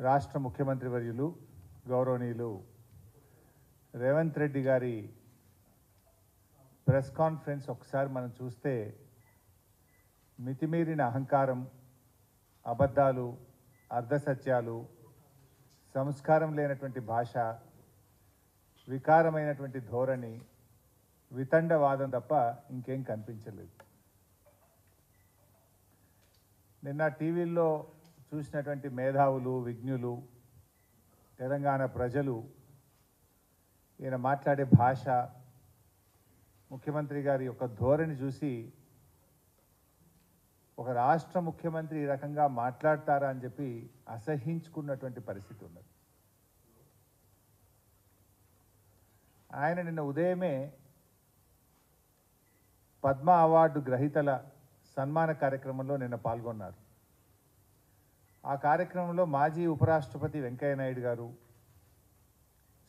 రాష్ట్ర ముఖ్యమంత్రి వర్యులు గౌరవనీయులు రేవంత్ రెడ్డి గారి ప్రెస్ కాన్ఫరెన్స్ ఒకసారి మనం చూస్తే మితిమీరిన అహంకారం, అబద్ధాలు, అర్ధసత్యాలు, సంస్కారం లేనటువంటి భాష, వికారమైనటువంటి ధోరణి, వితండవాదం తప్ప ఇంకేం కనిపించలేదు. నిన్న టీవీల్లో చూసినటువంటి మేధావులు, విజ్ఞులు, తెలంగాణ ప్రజలు ఈయన మాట్లాడే భాష, ముఖ్యమంత్రి గారి యొక్క ధోరణి చూసి ఒక రాష్ట్ర ముఖ్యమంత్రి ఈ రకంగా మాట్లాడతారా అని చెప్పి అసహించుకున్నటువంటి పరిస్థితి ఉన్నది. ఆయన నిన్న ఉదయమే పద్మ అవార్డు గ్రహీతల సన్మాన కార్యక్రమంలో నిన్న పాల్గొన్నారు. ఆ కార్యక్రమంలో మాజీ ఉపరాష్ట్రపతి వెంకయ్య నాయుడు గారు,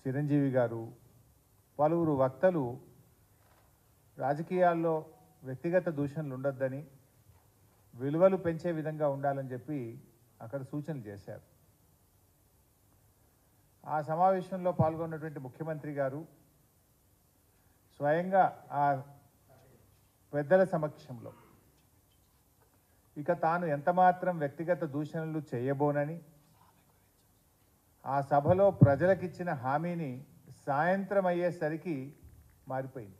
చిరంజీవి గారు, పలువురు వక్తలు రాజకీయాల్లో వ్యక్తిగత దూషణలు ఉండొద్దని, విలువలు పెంచే విధంగా ఉండాలని చెప్పి అక్కడ సూచనలు చేశారు. ఆ సమావేశంలో పాల్గొన్నటువంటి ముఖ్యమంత్రి గారు స్వయంగా ఆ పెద్దల సమక్షంలో ఇక తాను ఎంతమాత్రం వ్యక్తిగత దూషణలు చేయబోనని, ఆ సభలో ప్రజలకిచ్చిన హామీని సాయంత్రం అయ్యేసరికి మారిపోయింది.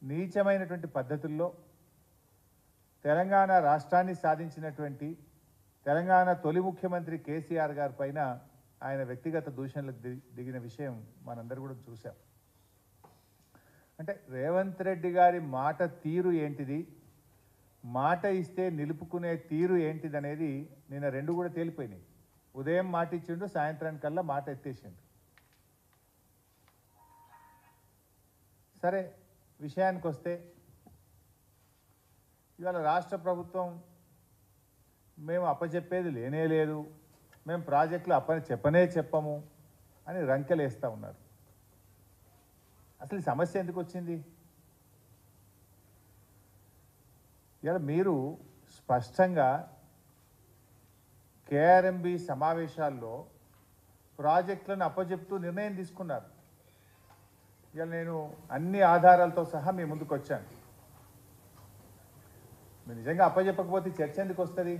నీచమైనటువంటి పద్ధతుల్లో తెలంగాణ రాష్ట్రాన్ని సాధించినటువంటి తెలంగాణ తొలి ముఖ్యమంత్రి కేసీఆర్ గారి పైన ఆయన వ్యక్తిగత దూషణలకు దిగిన విషయం మనందరూ కూడా చూసాం. అంటే రేవంత్ రెడ్డి గారి మాట తీరు ఏంటిది, మాట ఇస్తే నిలుపుకునే తీరు ఏంటిది అనేది నిన్న రెండు కూడా తేలిపోయినాయి. ఉదయం మాట ఇచ్చిండు, సాయంత్రానికల్లా మాట ఎత్తేసిండు. సరే, విషయానికి వస్తే ఇవాళ రాష్ట్ర ప్రభుత్వం మేము అప్పచెప్పేది లేనే లేదు, మేము ప్రాజెక్టులు చెప్పము అని రంకెలేస్తూ ఉన్నారు. అసలు ఈ సమస్య ఎందుకు వచ్చింది? ఇవాళ మీరు స్పష్టంగా కేఆర్ఎంబి సమావేశాల్లో ప్రాజెక్టులను అప్పచెప్తూ నిర్ణయం తీసుకున్నారు. ఇవాళ నేను అన్ని ఆధారాలతో సహా మీ ముందుకు వచ్చాను. మీరు నిజంగా అప్పచెప్పకపోతే చర్చ ఎందుకు వస్తుంది?